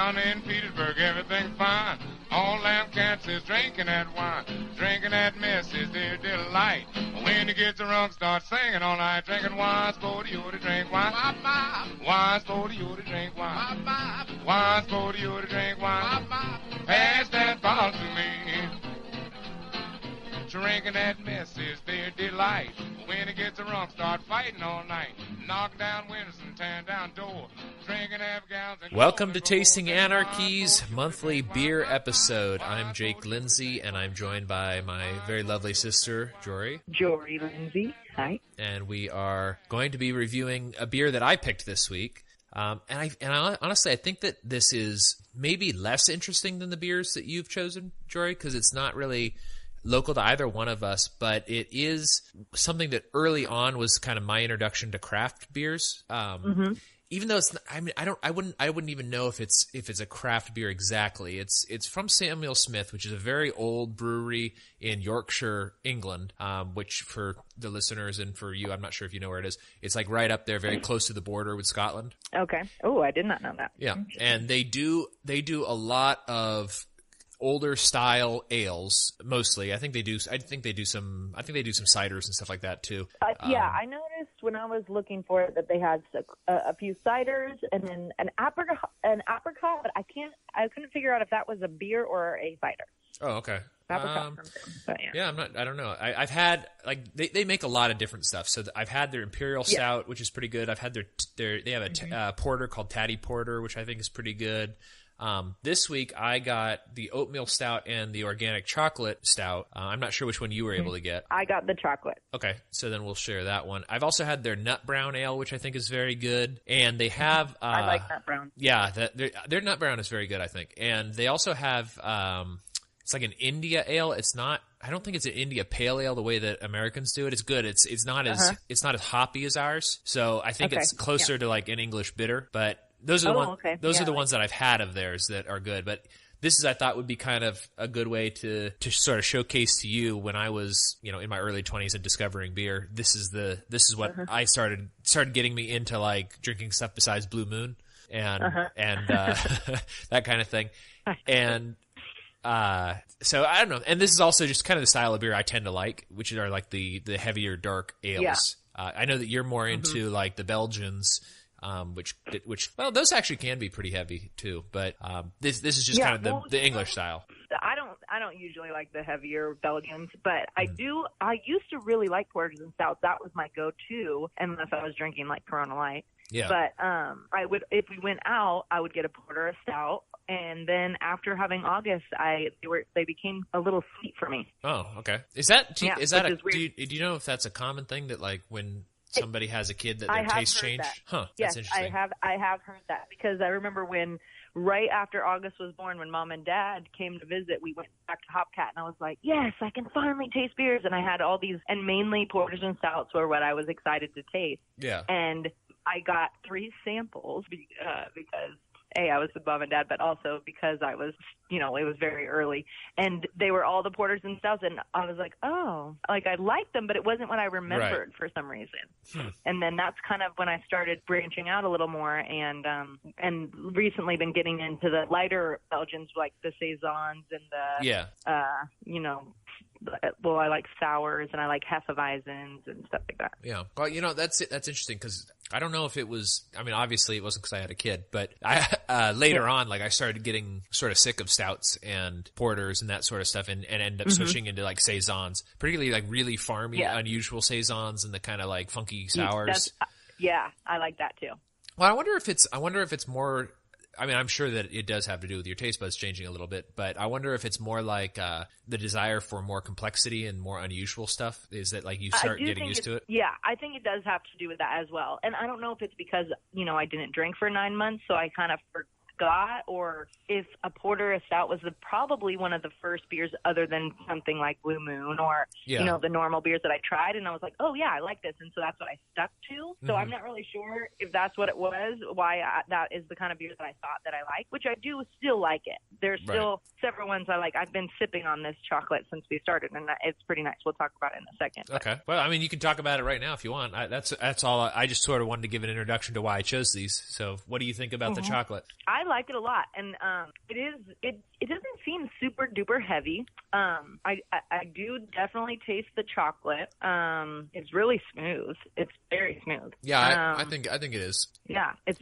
Down in Petersburg, everything's fine. All them cats is drinking that wine. Drinking that mess is their delight. When you get drunk, start singing all night. Drinking wine's for you to drink wine. Wine's for you to drink wine. Wine's for you to drink wine. Pass that bottle to me. Drinking that mess is their delight. When it gets drunk, start fighting all night. Knock down windows and tear down doors. Drinking half gallons. Welcome to Tasting Anarchy's monthly beer episode. I'm Jake Lindsay, and I'm joined by my very lovely sister, Jorie. Jorie Lindsay. Hi. And we are going to be reviewing a beer that I picked this week. And I honestly, I think that this is maybe less interesting than the beers that you've chosen, Jorie, because it's not really local to either one of us, but it is something that early on was kind of my introduction to craft beers. Even though it's, I wouldn't even know if it's a craft beer exactly. It's from Samuel Smith, which is a very old brewery in Yorkshire, England. Which for the listeners and for you, I'm not sure if you know where it is. It's like right up there, very close to the border with Scotland. Okay. Oh, I did not know that. Yeah, and they do a lot of older style ales mostly. I think they do some ciders and stuff like that too. Yeah, I noticed when I was looking for it that they had a few ciders and then an apricot, but I couldn't figure out if that was a beer or a cider. Oh, okay. Apricot but yeah. I don't know. I've had, like, they make a lot of different stuff. So I've had their Imperial Stout, which is pretty good. I've had they have a porter called Tatty Porter, which I think is pretty good. This week I got the Oatmeal Stout and the Organic Chocolate Stout. I'm not sure which one you were able to get. I got the chocolate. Okay, so then we'll share that one. I've also had their Nut Brown Ale, which I think is very good. And they have... I like Nut Brown. Yeah, their Nut Brown is very good, I think. And they also have... it's like an India Ale. It's not... I don't think it's an India Pale Ale the way that Americans do it. It's good. It's not as hoppy as ours. So I think it's closer to like an English bitter, but... Those are the ones that I've had of theirs that are good. But this is, I thought, would be kind of a good way to sort of showcase to you when I was, in my early 20s and discovering beer. This is what I started getting me into, like, drinking stuff besides Blue Moon and that kind of thing. And so I don't know. And this is also just kind of the style of beer I tend to like, which are like the heavier dark ales. Yeah. I know that you're more into like the Belgians. Which those actually can be pretty heavy too, but this is just kind of the English style. I don't usually like the heavier Belgians, but I do. I used to really like porters and stouts. That was my go-to, unless I was drinking like Corona Light. Yeah. But I would, if we went out, I would get a porter, a stout, and then after having August, they became a little sweet for me. Oh, okay. Do you know if that's a common thing that like when somebody has a kid that their tastes change? That. Huh. Yes, that's interesting. I have heard that because I remember when right after August was born, when Mom and Dad came to visit, we went back to Hopcat, and I was like, yes, I can finally taste beers. And I had all these, and mainly porters and stouts were what I was excited to taste. Yeah. And I got 3 samples because I was with Mom and Dad, but also because I was, it was very early. And they were all the porters and stouts, and I was like, oh, like I liked them, but it wasn't what I remembered for some reason. And then that's kind of when I started branching out a little more and recently been getting into the lighter Belgians, like the Saisons and I like sours and I like Hefeweizens and stuff like that. Yeah. Well, that's interesting because I don't know if it was, obviously it wasn't because I had a kid, but I later on, like I started getting sort of sick of stouts and porters and that sort of stuff and ended up switching into like Saisons, particularly like really farmy, unusual Saisons and the kind of like funky sours. I like that too. Well, I wonder if it's more, I'm sure that it does have to do with your taste buds changing a little bit, but I wonder if it's more like the desire for more complexity and more unusual stuff. Is that like you start getting used to it? Yeah, I think it does have to do with that as well. And I don't know if it's because, I didn't drink for 9 months, so I kind of forgot, or if a porter, a stout was probably one of the first beers other than something like Blue Moon or, the normal beers that I tried. And I was like, oh, yeah, I like this. And so that's what I stuck to. So I'm not really sure if that's what it was, why that is the kind of beer that I thought that I like, which I do still like it. There's still several ones I like. I've been sipping on this chocolate since we started, and it's pretty nice. We'll talk about it in a second. Okay. Well, you can talk about it right now if you want. That's all. I just sort of wanted to give an introduction to why I chose these. So what do you think about the chocolate? I like it a lot, and it doesn't seem super duper heavy. I do definitely taste the chocolate. It's really smooth. It's very smooth. Yeah, I think it is. Yeah, it's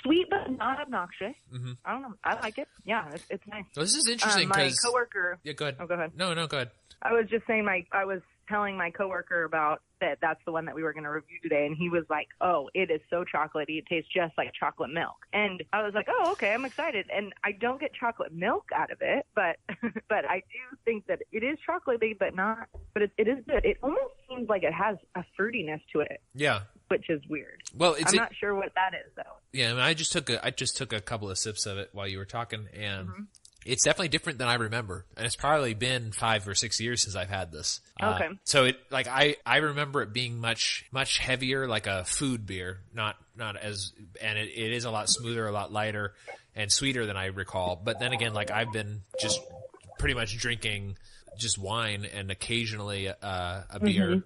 sweet but not obnoxious. Mm-hmm. I don't know. I like it. Yeah, it's nice. Well, this is interesting because my coworker. Yeah, go ahead. Oh, go ahead. No, go ahead. I was just saying I was telling my coworker about that's the one that we were going to review today, and he was like, "Oh, it is so chocolatey. It tastes just like chocolate milk." And I was like, "Oh, okay, I'm excited." And I don't get chocolate milk out of it, but but I do think that it is chocolatey, but it is good. It almost seems like it has a fruitiness to it. Yeah. Which is weird. Well, I'm not sure what that is though. Yeah, I mean, I just took a couple of sips of it while you were talking, and it's definitely different than I remember. And it's probably been 5 or 6 years since I've had this. Okay. So I remember it being much heavier, like a food beer, not as, and it is a lot smoother, a lot lighter, and sweeter than I recall. But then again, like I've been just pretty much drinking just wine and occasionally a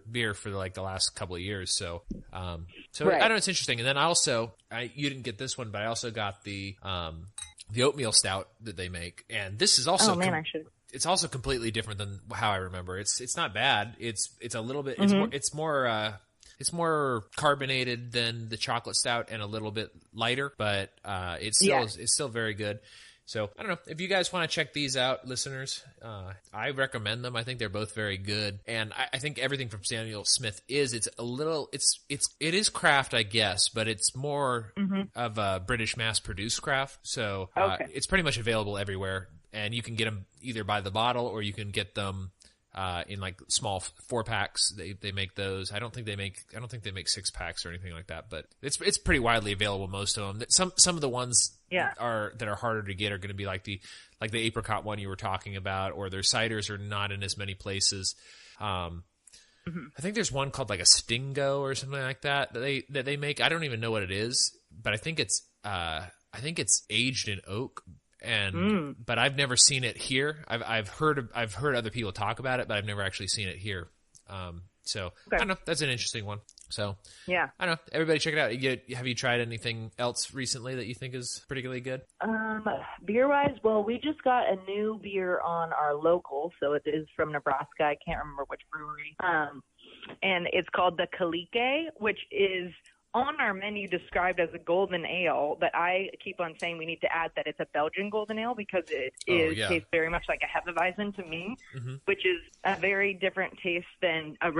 beer for like the last couple of years. So right. I don't know, it's interesting. And then you didn't get this one, but I also got the oatmeal stout that they make, and this is also it's also completely different than how I remember. It's not bad. It's a little bit it's more carbonated than the chocolate stout and a little bit lighter, but it's still very good. So I don't know if you guys want to check these out, listeners. I recommend them. I think they're both very good, and I think everything from Samuel Smith it is craft, I guess, but it's more of a British mass-produced craft. So it's pretty much available everywhere, and you can get them either by the bottle or you can get them in like small 4-packs. They make those. I don't think they make 6-packs or anything like that, but it's pretty widely available. Most of them. Some of the ones that are harder to get are going to be like the apricot one you were talking about, or their ciders are not in as many places. I think there's one called like a Stingo or something like that they make. I don't even know what it is, but I think it's aged in oak. But I've never seen it here. I've heard other people talk about it, but I've never actually seen it here. So I don't know. That's an interesting one. So yeah, I don't know. Everybody check it out. Have you tried anything else recently that you think is particularly good? Beer wise, well, we just got a new beer on our local, so it is from Nebraska. I can't remember which brewery. And it's called the Kalike, which is on our menu described as a golden ale, but I keep on saying we need to add that it's a Belgian golden ale because it tastes very much like a Hefeweizen to me, which is a very different taste than a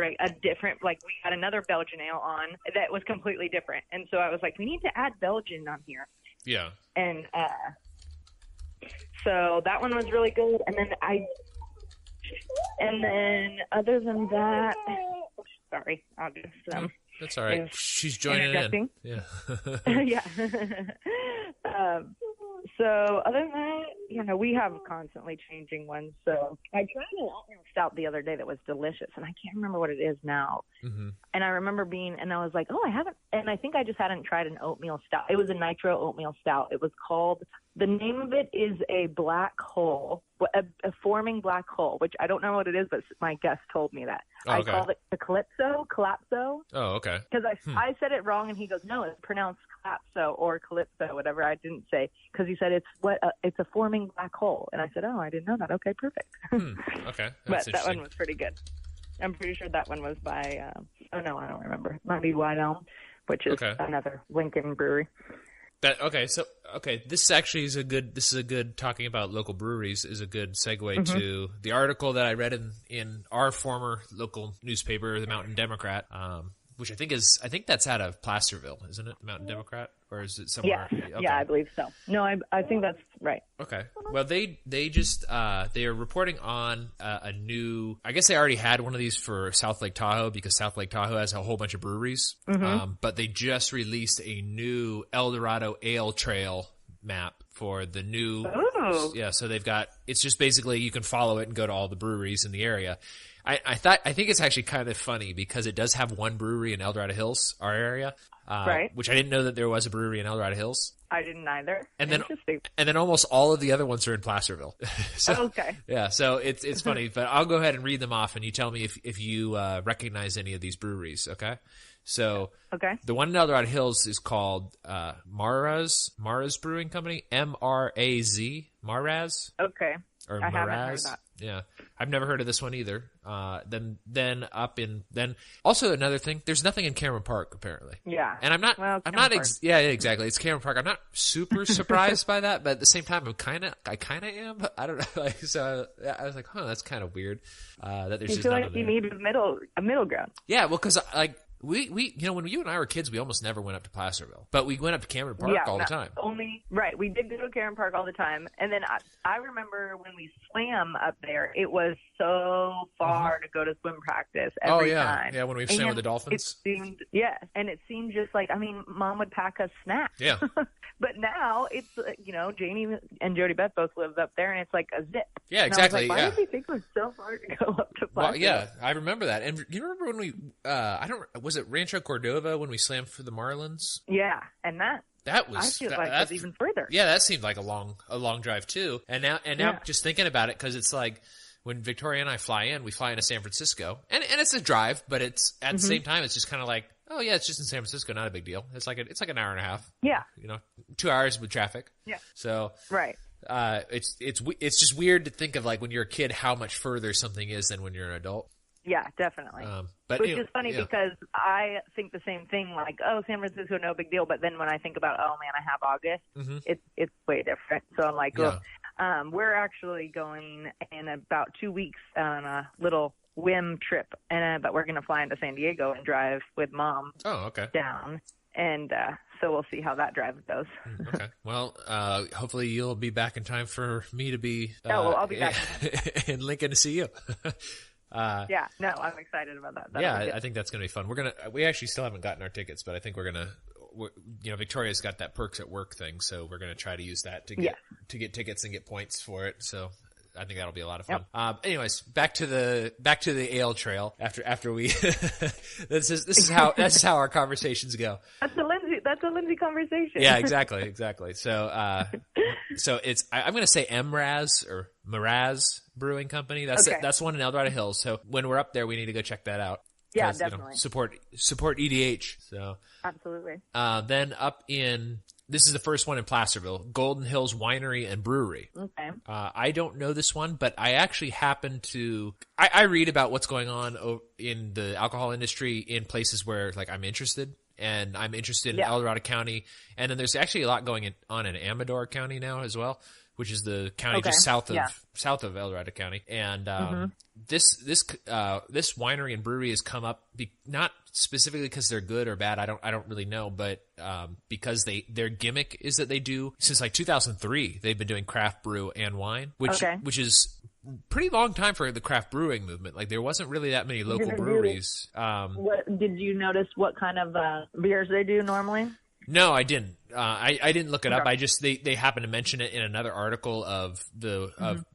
different, like we had another Belgian ale on that was completely different. And so I was like, we need to add Belgian on here. Yeah. And so that one was really good. And then other than that, sorry, I'll just, that's all right. She's joining in. Yeah. Yeah. So other than that, we have constantly changing ones. So I tried an oatmeal stout the other day that was delicious, and I can't remember what it is now. And I remember and I was like, oh, I haven't, and I think I just hadn't tried an oatmeal stout. It was a nitro oatmeal stout. It was called, the name of it is a black hole, a forming black hole, which I don't know what it is, but my guest told me that. I called it the Calypso. Oh, okay. Because I said it wrong, and he goes, no, it's pronounced Calypso or Calypso, whatever. I didn't say, because he said it's a forming black hole, and I said, oh, I didn't know that. Okay, perfect. Okay, but that one was pretty good. I'm pretty sure that one was by I don't remember. It might be White Elm, which is another Lincoln brewery. This actually is a good talking about local breweries is a good segue to the article that I read in our former local newspaper, the Mountain Democrat, which I think that's out of Placerville, isn't it? The Mountain Democrat, or is it somewhere? Yeah, okay. Yeah, I believe so. No, I think that's right. Okay. Well, they are reporting on a new. I guess they already had one of these for South Lake Tahoe because South Lake Tahoe has a whole bunch of breweries. But they just released a new Dorado Ale Trail map for the new. Oh. Yeah, so they've got. It's just basically you can follow it and go to all the breweries in the area. I think it's actually kind of funny because it does have one brewery in El Dorado Hills, our area, Right. which I didn't know that there was a brewery in El Dorado Hills. I didn't either. And then, Interesting. and then almost all of the other ones are in Placerville. So, Okay. yeah, so it's funny, but I'll go ahead and read them off, and you tell me if you recognize any of these breweries. Okay. So Okay. the one in El Dorado Hills is called Maraz Brewing Company, M-R-A-Z, Maraz. Okay. Or I haven't heard Maraz. that. Yeah. I've never heard of this one either. Then also another thing, there's nothing in Cameron Park apparently. Yeah. And I'm not Cameron Park. yeah, exactly. It's Cameron Park. I'm not super surprised by that, but at the same time I kind of am. I don't know. Like, so I was like, that's kind of weird. That there's You just feel none like of you there. need a middle ground. Yeah, well, cause like, we when you and I were kids, we almost never went up to Placerville, but we went up to Cameron Park all the time. Right. We did go to Cameron Park all the time. And then I remember when we swam up there, it was so far to go to swim practice every time. Yeah, when we swam with the dolphins. And it seemed just like, Mom would pack us snacks. Yeah. But now it's, Janie and Jody Beth both live up there, and it's like a zip. Yeah, And I was exactly. like, why did we think it was so far to go up to Placerville? Well, yeah, I remember that. And you remember when we, was it Rancho Cordova when we slammed for the Marlins? Yeah, and That was, I feel like that's even further. Yeah, that seemed like a long drive too. And now just thinking about it, because it's like when Victoria and I fly into San Francisco, and it's a drive, but it's at the same time, it's just kind of like, oh yeah, it's just in San Francisco, not a big deal. It's like an hour and a half. Yeah. 2 hours with traffic. Yeah. So right. It's just weird to think of like when you're a kid how much further something is than when you're an adult. Yeah, definitely. Which is funny because I think the same thing, like, oh, San Francisco, no big deal. But then when I think about, oh man, I have August, it's way different. So I'm like, we're actually going in about 2 weeks on a little whim trip, but we're going to fly into San Diego and drive with Mom. Oh, okay. Down, and so we'll see how that drive goes. Okay. Well, hopefully you'll be back in time for me to be. I'll be back in Lincoln to see you. I'm excited about that. I think that's gonna be fun. We actually still haven't gotten our tickets, but I think Victoria's got that perks at work thing, so we're gonna try to use that to get tickets and get points for it. So I think that'll be a lot of fun. Yep. Anyways, back to the Ale Trail. After we, this is how our conversations go. That's a Lindsay conversation. Yeah, exactly. So, I'm going to say Mraz or Maraz Brewing Company. That's one in El Dorado Hills. So when we're up there, we need to go check that out. Yeah, definitely. Support EDH. So absolutely. Then this is the first one in Placerville, Golden Hills Winery and Brewery. Okay. I don't know this one, but I actually happen to. I read about what's going on in the alcohol industry in places where like I'm interested. And I'm interested in El Dorado County. And then there's actually a lot going on in Amador County now as well, which is the county just south of El Dorado County. And this winery and brewery has come up not specifically because they're good or bad. I don't really know, but because their gimmick is that they do since like 2003 they've been doing craft brew and wine, which is pretty long time for the craft brewing movement. Like there wasn't really that many local breweries. What did you notice? What kind of beers they do normally? No, I didn't. I didn't look it up. I just they happened to mention it in another article of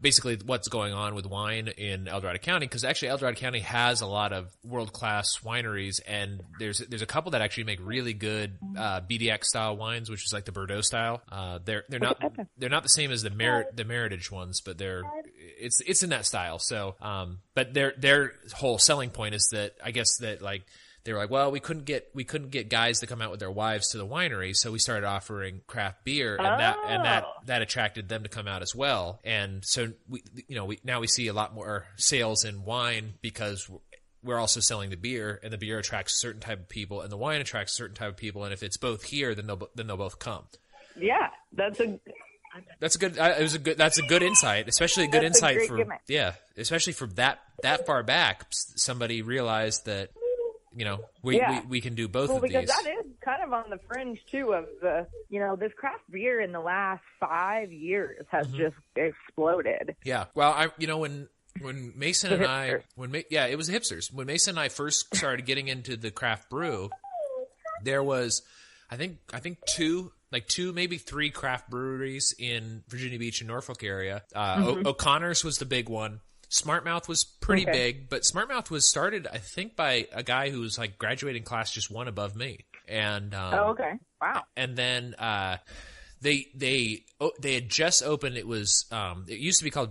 basically what's going on with wine in El Dorado County, because actually El Dorado County has a lot of world class wineries, and there's a couple that actually make really good BDX style wines, which is like the Bordeaux style. They're not the same as the Meritage ones, but it's in that style. So but their whole selling point is that I guess that like. They were like, well, we couldn't get guys to come out with their wives to the winery, so we started offering craft beer, and that attracted them to come out as well. And so we now see a lot more sales in wine because we're also selling the beer, and the beer attracts a certain type of people, and the wine attracts a certain type of people. And if it's both here, then they'll both come. Yeah, that's a good insight, especially a good insight for gimmick. Especially from that far back. Somebody realized that. We can do both of these. Because that is kind of on the fringe too of the, this craft beer in the last 5 years has just exploded. Yeah. Well, when Mason and I, it was the hipsters. When Mason and I first started getting into the craft brew, there was, I think two, maybe three craft breweries in Virginia Beach and Norfolk area. O'Connor's was the big one. Smart Mouth was pretty big, but Smart Mouth was started, I think, by a guy who was like graduating class just one above me. And okay, wow. And then they had just opened. It was it used to be called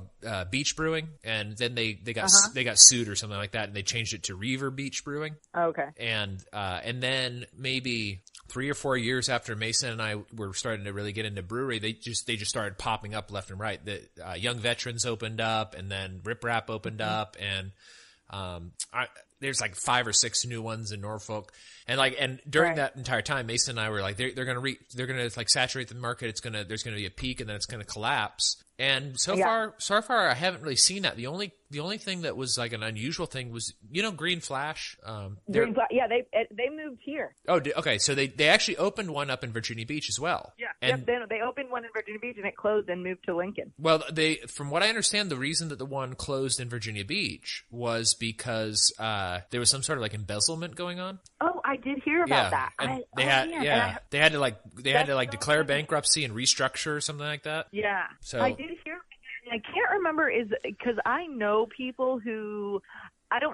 Beach Brewing, and then they got sued or something like that, and they changed it to Reaver Beach Brewing. Okay. And then maybe 3 or 4 years after Mason and I were starting to really get into brewery, they just started popping up left and right. The Young Veterans opened up, and then Rip Rap opened up, and there's like 5 or 6 new ones in Norfolk. And during that entire time, Mason and I were like, they're gonna like saturate the market. There's gonna be a peak, and then it's gonna collapse. And so far, I haven't really seen that. The only thing that was like an unusual thing was, Green Flash. Green Flash, yeah, they moved here. Oh, okay. So they actually opened one up in Virginia Beach as well. Yeah, and they opened one in Virginia Beach, and it closed and moved to Lincoln. Well, from what I understand, the reason that the one closed in Virginia Beach was because there was some sort of like embezzlement going on. Oh, I did hear about that. And they had to declare bankruptcy and restructure or something like that. Yeah. So I did hear. I can't remember because I know people who.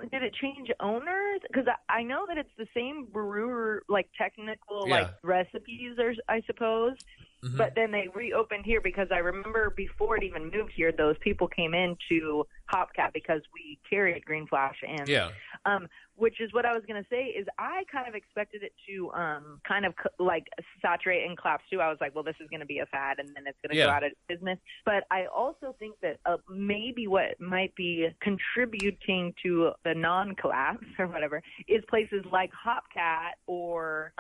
Did it change owners? Because I know that it's the same brewer, like technical, like recipes, I suppose. Mm-hmm. But then they reopened here because I remember before it even moved here, those people came into Hopcat because we carried Green Flash and which is what I was going to say is I kind of expected it to kind of like saturate and collapse too. I was like, well, this is going to be a fad and then it's going to go out of business. But I also think that maybe what might be contributing to the non-collapse or whatever is places like Hopcat or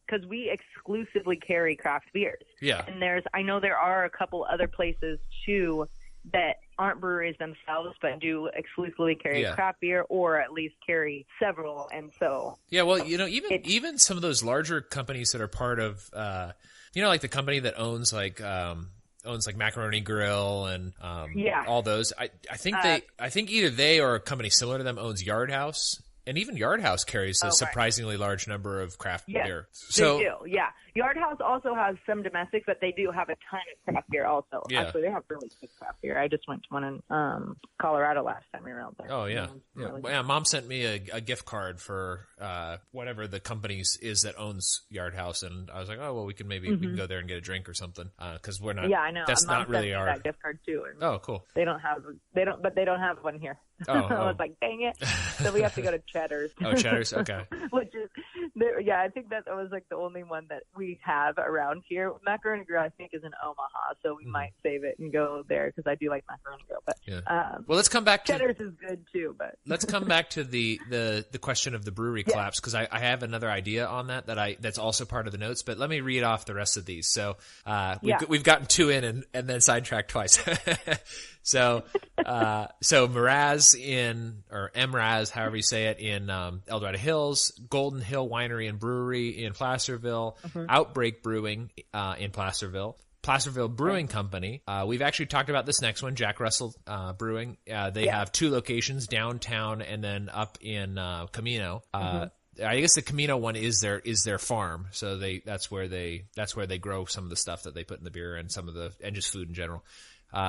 because we exclusively carry craft beers. Yeah. And I know there are a couple other places too that aren't breweries themselves, but do exclusively carry craft beer, or at least carry several. And so, well, even some of those larger companies that are part of, like the company that owns like Macaroni Grill and all those. I think either they or a company similar to them owns Yard House. And even Yard House carries a surprisingly large number of craft beer. So, they do, yeah. Yard House also has some domestic, but they do have a ton of craft beer also. Yeah. Actually, they have really good craft beer. I just went to one in Colorado last time we were out there. Oh, yeah. Mom sent me a gift card for whatever the company is that owns Yard House, and I was like, oh, well, we can go there and get a drink or something, because we're not. Yeah, I know. That's not really our that gift card too. Oh, cool. They don't have one here. I was like, dang it. So we have to go to Cheddar's. Oh, Cheddar's, okay. Which is, I think that was like the only one that we have around here. Macaroni Grill, I think, is in Omaha, so we might save it and go there because I do like Macaroni Grill. But well, let's come back to Cheddar's is good too. But let's come back to the question of the brewery collapse, because I have another idea on that's also part of the notes. But let me read off the rest of these. So we've gotten 2 in and then sidetracked twice. So Mraz or MRAZ, however you say it, in El Dorado Hills, Golden Hill Winery and Brewery in Placerville, Outbreak Brewing in Placerville, Placerville Brewing Company. We've actually talked about this next one, Jack Russell Brewing. They have 2 locations, downtown and then up in Camino. I guess the Camino one is their farm, so that's where they grow some of the stuff that they put in the beer and just food in general.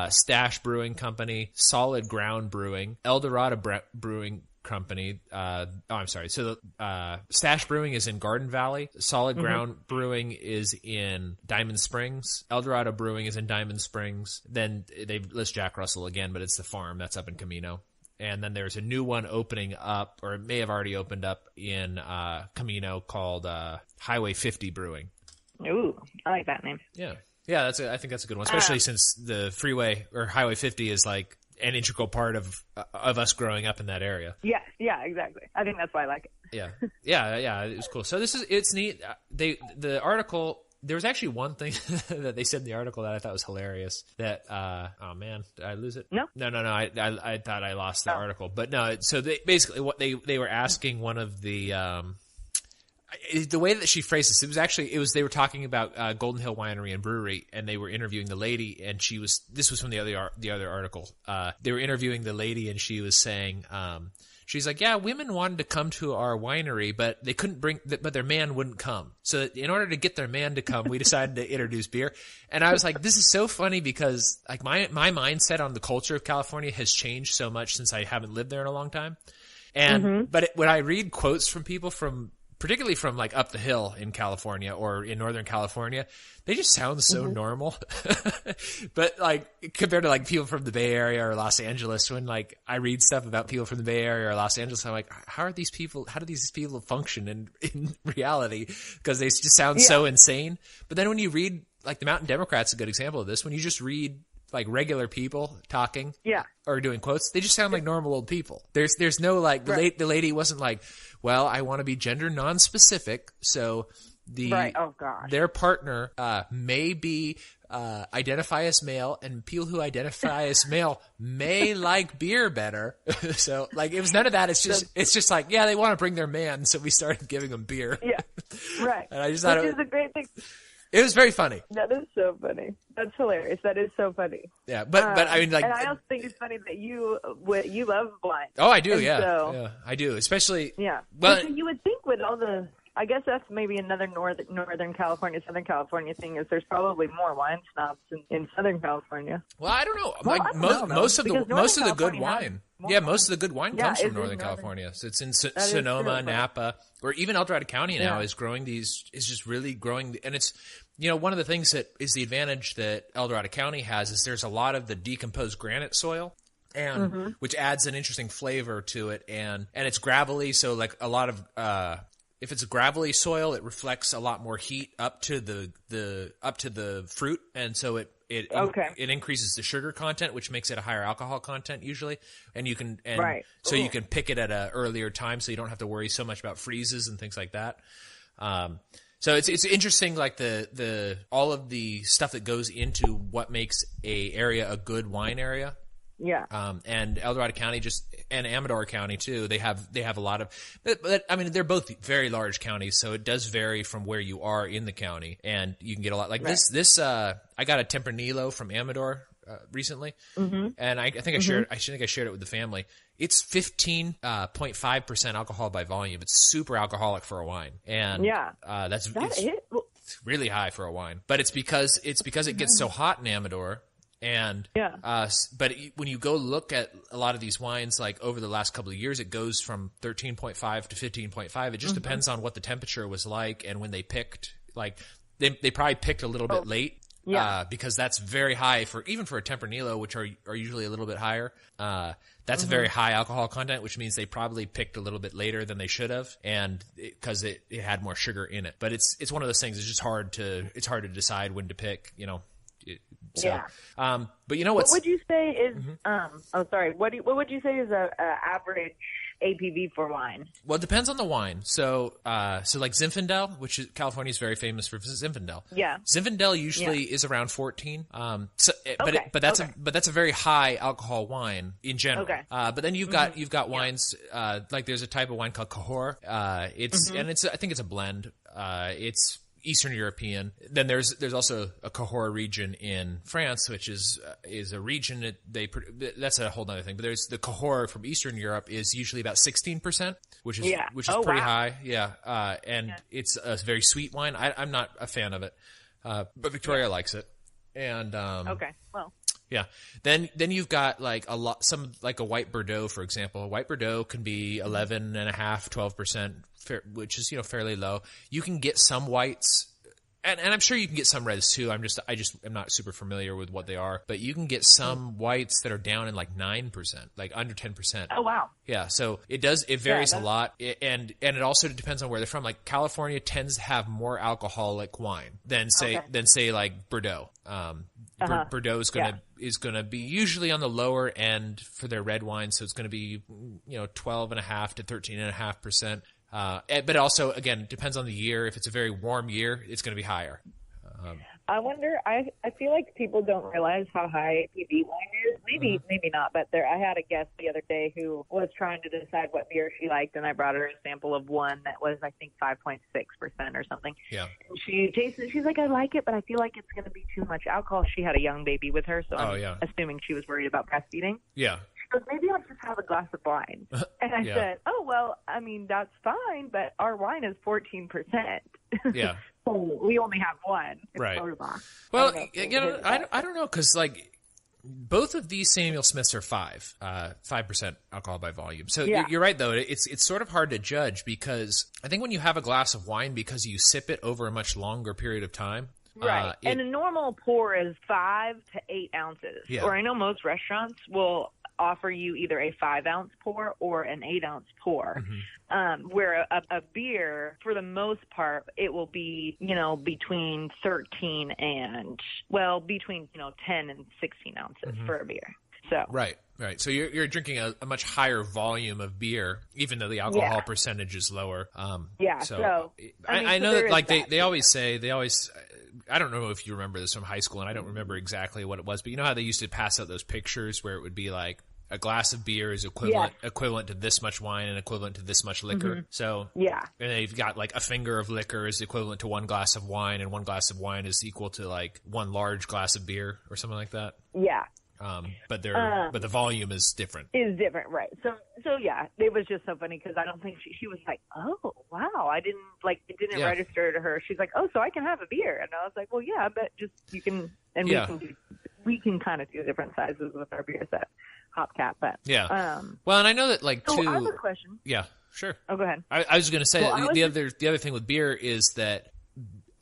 Stash Brewing Company, Solid Ground Brewing, El Dorado Brewing Company. I'm sorry. So Stash Brewing is in Garden Valley. Solid Ground Brewing is in Diamond Springs. El Dorado Brewing is in Diamond Springs. Then they list Jack Russell again, but it's the farm that's up in Camino. And then there's a new one opening up, or it may have already opened up in Camino, called Highway 50 Brewing. Ooh, I like that name. Yeah. Yeah, I think that's a good one, especially since the freeway or Highway 50 is like an integral part of us growing up in that area. Yeah, exactly. I think that's why I like it. Yeah, it was cool. So it's neat. The article, there was actually one thing that they said in the article that I thought was hilarious. That oh man, did I lose it? No. I thought I lost the article, but no. So they basically what they were asking one of the. The way that she phrased this, they were talking about Golden Hill Winery and Brewery, and they were interviewing the lady, and this was from the other article. They were interviewing the lady, and she was saying, She's like, yeah, women wanted to come to our winery, but they couldn't but their man wouldn't come. So in order to get their man to come, we decided to introduce beer. And I was like, this is so funny because like my mindset on the culture of California has changed so much since I haven't lived there in a long time. And, but when I read quotes from people particularly from like up the hill in California or in Northern California, they just sound so normal. But like compared to like people from the Bay Area or Los Angeles, when like I read stuff about people from the Bay Area or Los Angeles, I'm like, how do these people function in reality? Because they just sound so insane. But then when you read, like the Mountain Democrat's a good example of this, when you just read like regular people talking or doing quotes, they just sound like normal old people. There's no like, the lady wasn't like, well, I want to be gender non-specific. So their partner, may be, identify as male, and people who identify as male may like beer better. So like, it was none of that. It's just like, yeah, they want to bring their man. So we started giving them beer. Yeah. Right. And I just thought Which is a great thing. It was very funny. That is so funny. That's hilarious. That is so funny. Yeah, but I mean, like, and I also think it's funny that you love wine. Oh, I do. And Yeah, I do. Especially. Yeah. Well, you would think with all the, I guess that's maybe another Northern California, Southern California thing is there's probably more wine snobs in Southern California. Well, I don't know. Well, like most of the good wine. Yeah, most of the good wine comes from Northern California. So it's in Sonoma, Napa, or even El Dorado County now is just really growing. And it's, one of the things that is the advantage that El Dorado County has is there's a lot of the decomposed granite soil, and which adds an interesting flavor to it. And it's gravelly. So like a lot of, if it's a gravelly soil, it reflects a lot more heat up to the fruit. And so it increases the sugar content, which makes it a higher alcohol content usually. And you can, so you can pick it at an earlier time, so you don't have to worry so much about freezes and things like that. So it's interesting, like the all of the stuff that goes into what makes a area a good wine area. Yeah. And El Dorado County and Amador County too, they have a lot of, but I mean, they're both very large counties, so it does vary from where you are in the county, and you can get a lot like this, I got a Tempranillo from Amador, recently. And I think I shared it with the family. It's 15.5% alcohol by volume. It's super alcoholic for a wine. And, it's really high for a wine, but it's because it gets so hot in Amador. And, but when you go look at a lot of these wines, like over the last couple of years, it goes from 13.5 to 15.5. It just depends on what the temperature was like and when they picked, like they probably picked a little bit late. Because that's very high even for a Tempranillo, which are usually a little bit higher. That's a very high alcohol content, which means they probably picked a little bit later than they should have, and because it had more sugar in it. But it's one of those things. It's just hard to decide when to pick. But what would you say is? What would you say is a average ABV for wine? Well, it depends on the wine. So like Zinfandel, which is California is very famous for Zinfandel. Yeah. Zinfandel usually is around 14. But that's a very high alcohol wine in general. Okay. But then you've got wines, like there's a type of wine called Cahors. I think it's a blend. It's Eastern European. Then there's also a Cahors region in France, which is a region that's a whole other thing. But there's the Cahors from Eastern Europe is usually about 16%, which is pretty high. Yeah. It's a very sweet wine. I'm not a fan of it. But Victoria likes it. And, okay. Well, yeah. Then you've got like like a white Bordeaux, for example. A white Bordeaux can be 11.5, 12%, which is, fairly low. You can get some whites, and I'm sure you can get some reds too. I just am not super familiar with what they are, but you can get some whites that are down in like 9%, like under 10%. Oh, wow. Yeah. So it varies a lot. And it also depends on where they're from. Like California tends to have more alcoholic wine than say like Bordeaux. Bordeaux is gonna be usually on the lower end for their red wine, so it's gonna be 12.5 to 13.5%. But also again depends on the year. If it's a very warm year, it's gonna be higher. I wonder. I feel like people don't realize how high ABV wine is. Maybe not. But I had a guest the other day who was trying to decide what beer she liked, and I brought her a sample of one that was, I think, 5.6% or something. Yeah. And she tasted it. She's like, I like it, but I feel like it's going to be too much alcohol. She had a young baby with her, so I'm assuming she was worried about breastfeeding. Yeah. goes, maybe I'll just have a glass of wine. And I said, oh, well, I mean, that's fine, but our wine is 14%. Yeah. So we only have one. Right. Well, I don't know, because, like, both of these Samuel Smiths are 5% alcohol by volume. So you're right, though. It's sort of hard to judge, because I think when you have a glass of wine, because you sip it over a much longer period of time. Right. And a normal pour is 5 to 8 ounces. Yeah. Or I know most restaurants will offer you either a 5-ounce pour or an 8-ounce pour. Where a beer, for the most part, it will be, between 13 and, between, 10 and 16 ounces for a beer. So Right. So you're drinking a much higher volume of beer, even though the alcohol percentage is lower. So I know that, like, they always I don't know if you remember this from high school, and I don't remember exactly what it was, but you know how they used to pass out those pictures where it would be like a glass of beer is equivalent to this much wine and equivalent to this much liquor. So and they've got like a finger of liquor is equivalent to 1 glass of wine, and 1 glass of wine is equal to like 1 large glass of beer or something like that. Yeah. But the volume is different. Is different, right? So yeah, it was just so funny, because I don't think she was like, oh wow, it didn't register to her. She's like, oh, so I can have a beer, and I was like, well, yeah, but just you can, and we can kind of do different sizes with our beers at Hopcat, but well, and I know that like I have a question. Yeah, sure. Oh, go ahead. I was going to say the other thing with beer is that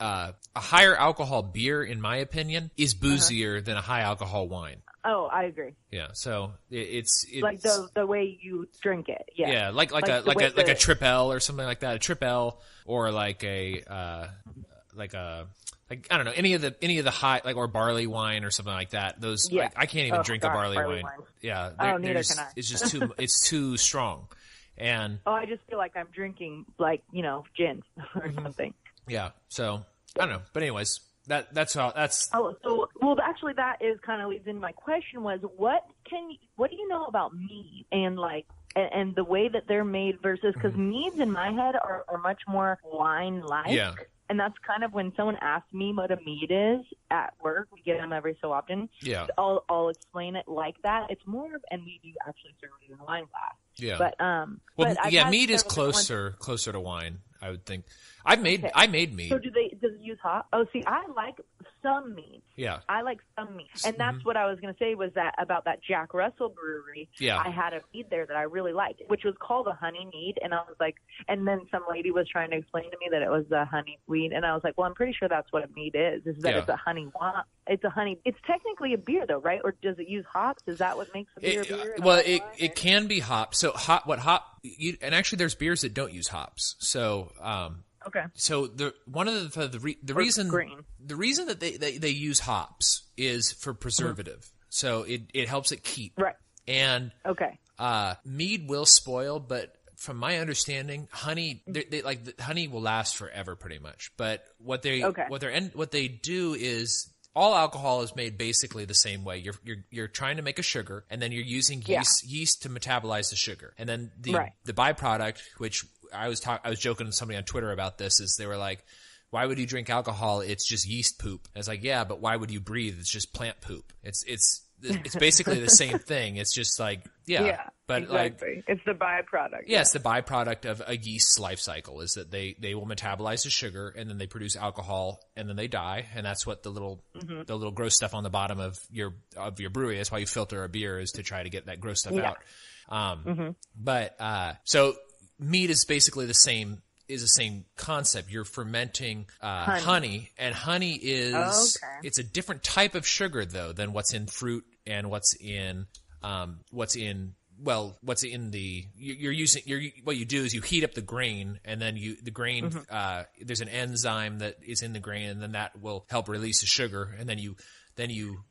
a higher alcohol beer, in my opinion, is boozier than a high alcohol wine. Oh, I agree. Yeah, so it's like the way you drink it. Yeah. Yeah, like a Trip L or something like that. A Trip L, or like I don't know, any of the high, like, or barley wine or something like that. Those I can't even drink a barley wine. Yeah. Neither can I. It's just it's too strong. And I just feel like I'm drinking, like, gin or something. Yeah. So I don't know, but anyways. That's all. Actually, that is kind of leads into my question was, what do you know about mead and and the way that they're made versus, because meads in my head are much more wine-like. Yeah. And that's kind of when someone asks me what a mead is at work, we get them every so often. Yeah. So I'll explain it like that. It's more of, and we do actually serve it in a wine glass. Yeah. Mead is closer to wine, I would think. I made mead. So does it use hop? Oh, see, I like some mead. Yeah. I like some mead. And that's what I was going to say was that about that Jack Russell brewery. Yeah. I had a mead there that I really liked, which was called a honey mead. And I was like, and then some lady was trying to explain to me that it was a honey weed. And I was like, well, I'm pretty sure that's what a mead is that it's a honey wine. It's technically a beer though, right? Or does it use hops? Is that what makes a beer a beer? Well, it can be hops. So and actually there's beers that don't use hops. So, okay. So the reason that they use hops is for preservative. So it helps it keep. Right. And mead will spoil, but from my understanding, honey honey will last forever pretty much. But what they do is, all alcohol is made basically the same way. You're trying to make a sugar, and then you're using yeast to metabolize the sugar, and then the byproduct, which I was joking with somebody on Twitter about this, is they were like, "Why would you drink alcohol? It's just yeast poop." I was like, "Yeah, but why would you breathe? It's just plant poop. It's basically the same thing. It's just like but exactly. Like it's the byproduct. Yeah, it's the byproduct of a yeast's life cycle, is that they will metabolize the sugar, and then they produce alcohol, and then they die, and that's what the little gross stuff on the bottom of your brewery. That's why you filter a beer, is to try to get that gross stuff out. But so mead is basically the same concept. You're fermenting honey, and honey is it's a different type of sugar though than what's in fruit and what's in what you do is you heat up the grain, and then there's an enzyme that is in the grain, and then that will help release the sugar, and then you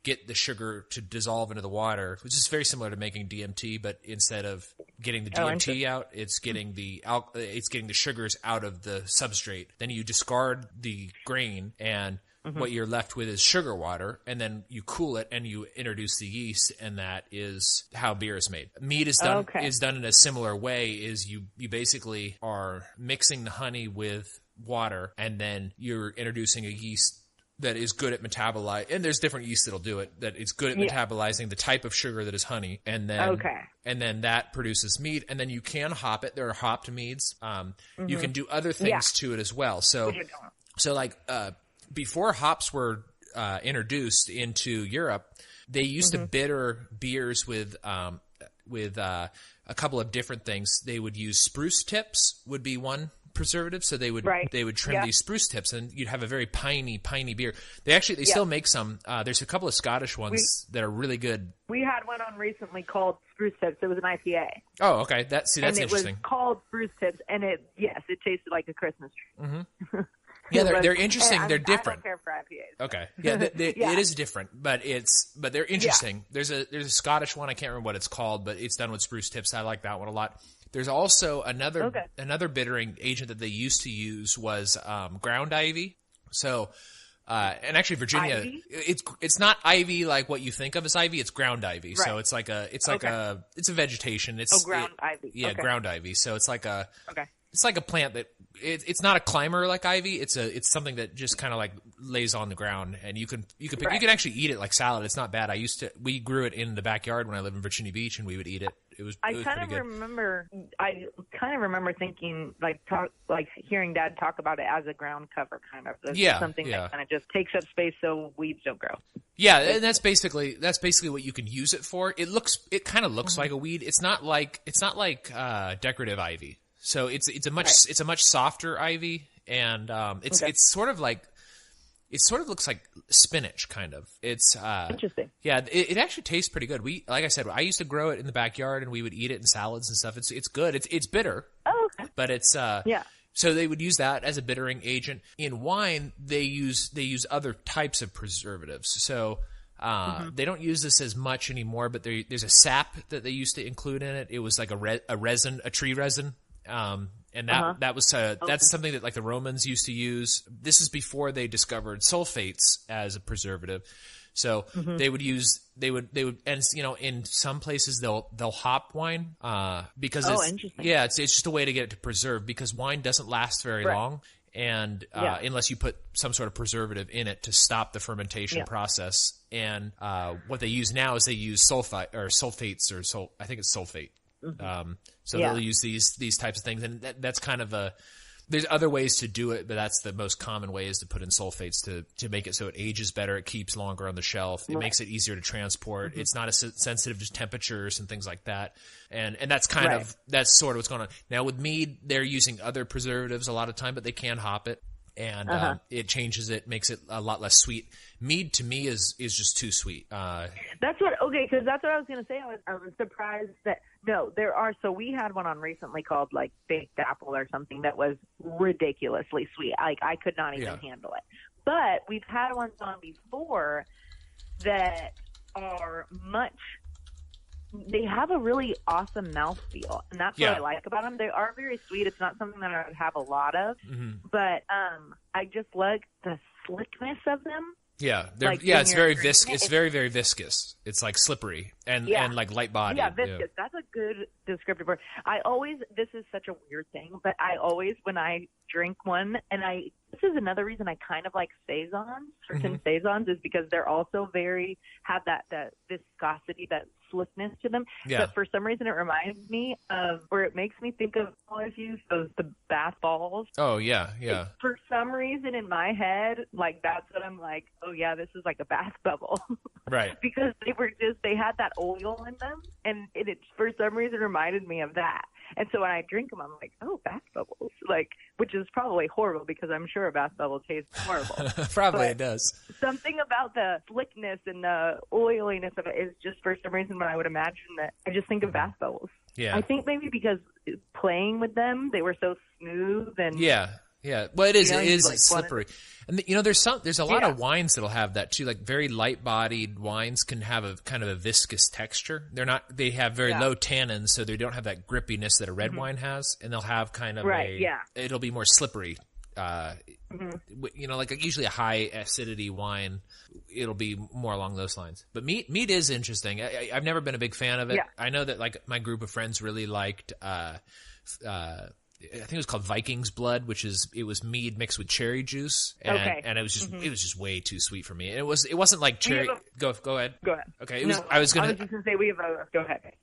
get the sugar to dissolve into the water, which is very similar to making DMT, but instead of getting the DMT out, it's getting the sugars out of the substrate. Then you discard the grain, and what you're left with is sugar water, and then you cool it and you introduce the yeast, and that is how beer is made. Mead is done in a similar way. Is you basically are mixing the honey with water, and then you're introducing a yeast that is good at metabolizing, and there's different yeast that'll do it, that is good at metabolizing the type of sugar that is honey, and then that produces mead, and then you can hop it. There are hopped meads. You can do other things to it as well. So like before hops were introduced into Europe, they used to bitter beers with a couple of different things. They would use spruce tips would be one preservative, so they would trim these spruce tips, and you'd have a very piney beer. They still make some. There's a couple of Scottish ones that are really good. We had one on recently called Spruce Tips. It was an IPA. Oh, okay. That's interesting. It was called Spruce Tips, and it tasted like a Christmas tree. Mm-hmm. Yeah, they're interesting. They're different. I don't care for IPAs. Okay, it is different, but they're interesting. There's a Scottish one. I can't remember what it's called, but it's done with spruce tips. I like that one a lot. There's also another bittering agent that they used to use was ground ivy. So, and actually Virginia, ivy? it's not ivy like what you think of as ivy. It's ground ivy. Right. So it's a vegetation. Ground ivy. Yeah, ground ivy. So it's like a plant that it's not a climber like ivy. It's something that just kind of like lays on the ground, and you can actually eat it like salad. It's not bad. We grew it in the backyard when I lived in Virginia Beach, and we would eat it. I kind of remember thinking hearing Dad talk about it as a ground cover, kind of. Something that kind of just takes up space so weeds don't grow. Yeah, and that's basically what you can use it for. It kind of looks like a weed. It's not like decorative ivy. So it's a much softer ivy, and it sort of looks like spinach, kind of. It's interesting. Yeah, it actually tastes pretty good. Like I said, I used to grow it in the backyard, and we would eat it in salads and stuff. It's good. It's bitter. Oh, okay. But it's So they would use that as a bittering agent. In wine, they use other types of preservatives. So they don't use this as much anymore. But there's a sap that they used to include in it. It was like a tree resin. And that's something that like the Romans used to use. This is before they discovered sulfates as a preservative. So they would, and in some places they'll hop wine, because it's just a way to get it to preserve, because wine doesn't last very long. And, unless you put some sort of preservative in it to stop the fermentation process. And, what they use now is they use sulfates I think it's sulfate. They'll use these types of things, and that's kind of there's other ways to do it, but that's the most common way, is to put in sulfates to make it so it ages better, it keeps longer on the shelf, it makes it easier to transport, it's not as sensitive to temperatures and things like that, and that's that's sort of what's going on. Now with mead, they're using other preservatives a lot of time, but they can hop it, and it changes it, makes it a lot less sweet. Mead to me is just too sweet. Because that's what I was going to say. I was surprised that there are. So we had one on recently called like baked apple or something that was ridiculously sweet. Like I could not even handle it. But we've had ones on before that are they have a really awesome mouthfeel, and that's what I like about them. They are very sweet. It's not something that I would have a lot of, but I just like the slickness of them. Yeah, it's very viscous. It's very, very viscous. It's like slippery and like light bodied. Yeah, viscous. Yeah. That's a good descriptive word. This is such a weird thing, but I always, when I drink one, this is another reason I kind of like saisons, certain saisons, is because they're also have that viscosity, that slickness to them. Yeah. But for some reason it reminds me of, or it makes me think of, the bath balls. Oh, yeah, yeah. For some reason in my head, like that's what I'm like, oh yeah, this is like a bath bubble. Right. Because they had that oil in them, and it for some reason reminded me of that. And so when I drink them, I'm like, oh, bath bubbles, which is probably horrible, because I'm sure a bath bubble tastes horrible. Probably it does. Something about the slickness and the oiliness of it is just, for some reason, when I would imagine that, I just think of bath bubbles. Yeah. I think maybe because playing with them, they were so smooth and yeah. Well, it is like slippery. And there's a lot of wines that'll have that too. Like very light-bodied wines can have a kind of a viscous texture. They have very low tannins, so they don't have that grippiness that a red wine has, and they'll have kind of it'll be more slippery. Like usually a high acidity wine, it'll be more along those lines. But mead is interesting. I've never been a big fan of it. Yeah. I know that like my group of friends really liked I think it was called Viking's Blood, it was mead mixed with cherry juice, and it was just way too sweet for me. And it wasn't like cherry. Go ahead. Go ahead. Okay. I was just gonna say we have a. Go ahead.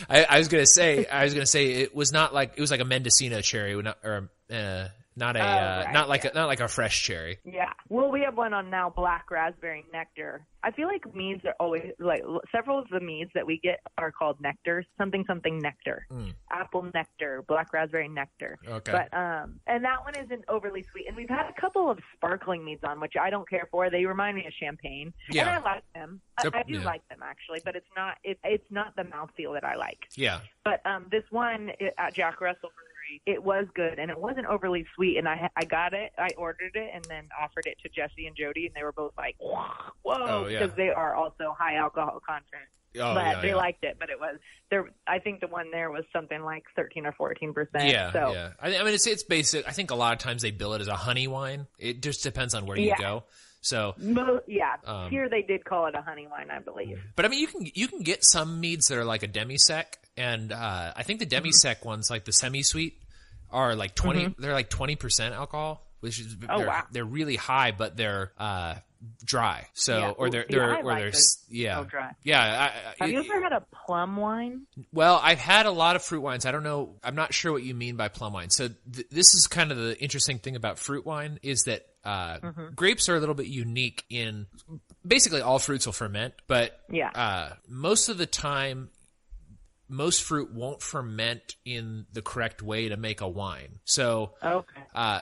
I was gonna say it was not like it was like a Mendocino cherry, not like a fresh cherry. Yeah. Well, we have one on now, black raspberry nectar. I feel like meads are always like several of the meads that we get are called nectars, something nectar, apple nectar, black raspberry nectar. Okay. But and that one isn't overly sweet. And we've had a couple of sparkling meads on, which I don't care for. They remind me of champagne, and I like them. I do like them actually, but it's not the mouthfeel that I like. Yeah. But this one at Jack Russell Brewery, it was good, and it wasn't overly sweet. And I got it, I ordered it, and then offered it to Jesse and Jody, and they were both like, "Whoa!" Because they are also high alcohol content. But they liked it. But it was there. I think the one there was something like 13 or 14%. Yeah. So. Yeah. I mean, it's basic. I think a lot of times they bill it as a honey wine. It just depends on where you go. So here they did call it a honey wine, I believe. But I mean, you can get some meads that are like a demi-sec, and I think the demi-sec ones, like the semi-sweet, are like 20. They're like 20% alcohal, which is they're really high, but they're dry. So they're dry. Yeah. Have you ever had a plum wine? Well, I've had a lot of fruit wines. I don't know. I'm not sure what you mean by plum wine. So this is kind of the interesting thing about fruit wine is that grapes are a little bit unique in basically all fruits will ferment, but most of the time, most fruit won't ferment in the correct way to make a wine. So,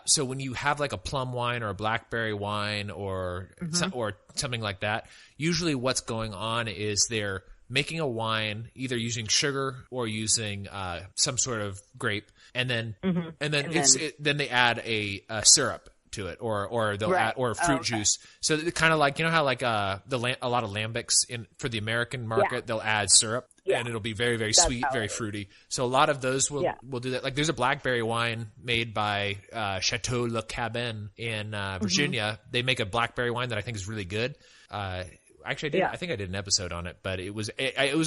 so when you have like a plum wine or a blackberry wine or something like that, usually what's going on is they're making a wine either using sugar or using some sort of grape, and then then they add a syrup to it, or they'll add fruit juice. So kind of like, you know how like a lot of lambics for the American market, they'll add syrup and it'll be very, very sweet, very fruity. So a lot of those will do that. Like there's a blackberry wine made by Chateau Le Cabin in Virginia. They make a blackberry wine that I think is really good. Actually, I think I did an episode on it, but it was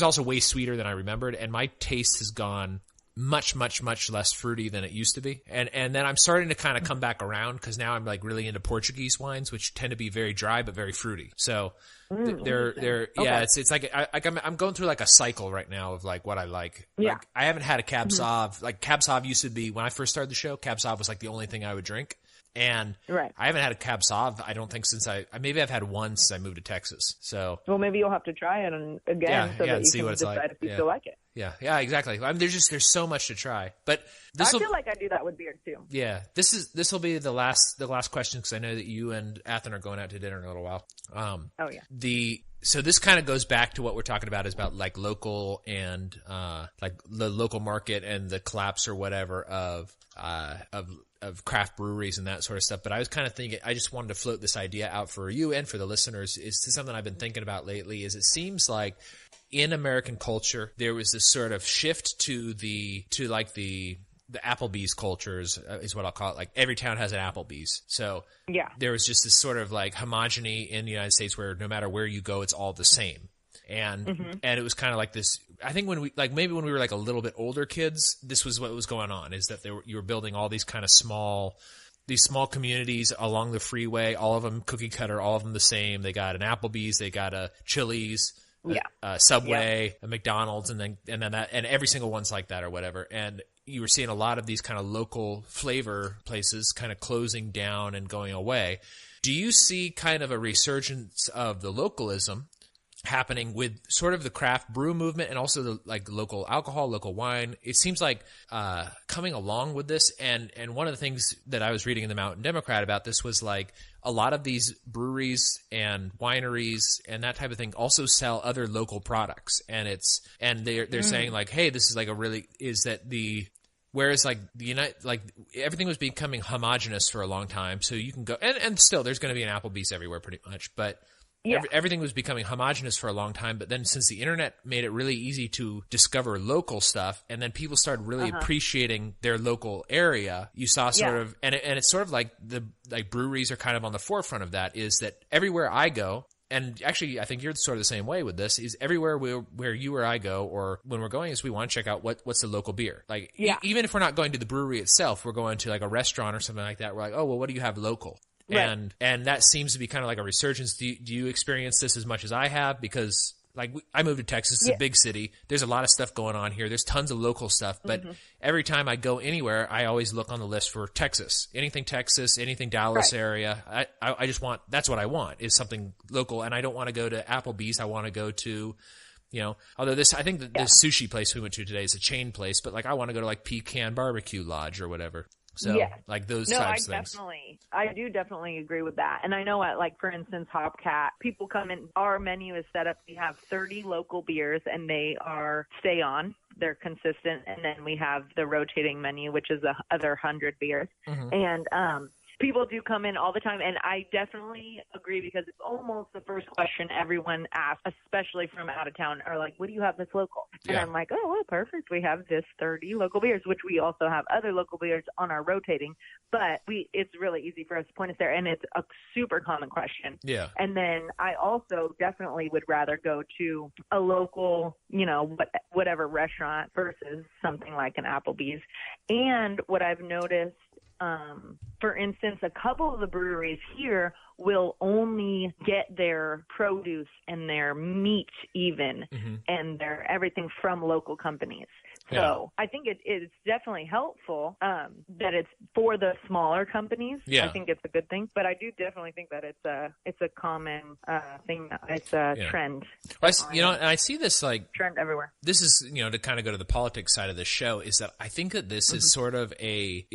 also way sweeter than I remembered, and my taste has gone much, much, much less fruity than it used to be. And then I'm starting to kind of come back around because now I'm like really into Portuguese wines, which tend to be very dry but very fruity. So it's like I'm going through like a cycle right now of like what I like. Yeah. Like, I haven't had a Cab Sauv. Like Cab Sauv used to be, when I first started the show, Cab Sauv was like the only thing I would drink. And I haven't had a Cab Sauv, I don't think, since maybe I've had one since I moved to Texas. So maybe you'll have to try it again so that you see can what it's decide like. if you still like it. Yeah, exactly. I mean, there's so much to try. But I feel like I do that with beer too. Yeah, this will be the last question because I know that you and Athen are going out to dinner in a little while. So this kind of goes back to what we're talking about, is about like local and like the local market and the collapse or whatever of craft breweries and that sort of stuff. But I was kind of thinking, I just wanted to float this idea out for you and for the listeners. Is something I've been thinking about lately. Is it seems like in American culture there was this sort of shift to the Applebee's cultures, is what I'll call it. Like every town has an Applebee's. So there was just this sort of like homogeny in the United States where no matter where you go, it's all the same. And it was kind of like this. I think when we were like a little bit older kids, this was what was going on, is that you were building all these kind of small communities along the freeway, all of them cookie cutter, all of them the same. They got an Applebee's, they got a Chili's, a Subway, a McDonald's, and every single one's like that or whatever. And you were seeing a lot of these kind of local flavor places kind of closing down and going away. Do you see kind of a resurgence of the localism happening with sort of the craft brew movement and also the like local alcohol, local wine? It seems like coming along with this, and one of the things that I was reading in the Mountain Democrat about this was like a lot of these breweries and wineries and that type of thing also sell other local products, and they're saying like, hey, this is like whereas like everything was becoming homogenous for a long time, so you can go and still there's going to be an Applebee's everywhere pretty much, but everything was becoming homogenous for a long time. But then since the internet made it really easy to discover local stuff, and then people started really appreciating their local area, you saw sort of, and it's sort of like breweries are kind of on the forefront of that, is that everywhere I go, and actually I think you're sort of the same way with this, is everywhere where you or I go, or when we're going, is we want to check out what's the local beer. Like, even if we're not going to the brewery itself, we're going to like a restaurant or something like that. We're like, oh, well, what do you have local? Right. And that seems to be kind of like a resurgence. Do you experience this as much as I have? Because like I moved to Texas, it's a big city. There's a lot of stuff going on here. There's tons of local stuff, but every time I go anywhere, I always look on the list for Texas. Anything Texas, anything Dallas area. I just want, that's what I want, is something local. And I don't want to go to Applebee's. I want to go to, although I think that this sushi place we went to today is a chain place, but like I want to go to like Pecan Barbecue Lodge or whatever. So like those types of things. I do definitely agree with that. And I know at, like, for instance, Hopcat, people come in, our menu is set up, we have 30 local beers and they stay on. They're consistent. And then we have the rotating menu, which is the other 100 beers. And, people do come in all the time, and I definitely agree, because it's almost the first question everyone asks, especially from out of town, are like, what do you have that's local? And I'm like, oh, well, perfect. We have this 30 local beers, which we also have other local beers on our rotating, but it's really easy for us to point us there, and it's a super common question. Yeah. And then I also definitely would rather go to a local, whatever restaurant versus something like an Applebee's. And what I've noticed, for instance, a couple of the breweries here will only get their produce and their meat even and their everything from local companies. So I think it's definitely helpful that it's for the smaller companies. I think it's a good thing, but I do definitely think that it's a common thing. It's a trend. Well, and I see this like trend everywhere. This is to kind of go to the politics side of the show, is that I think that this is sort of a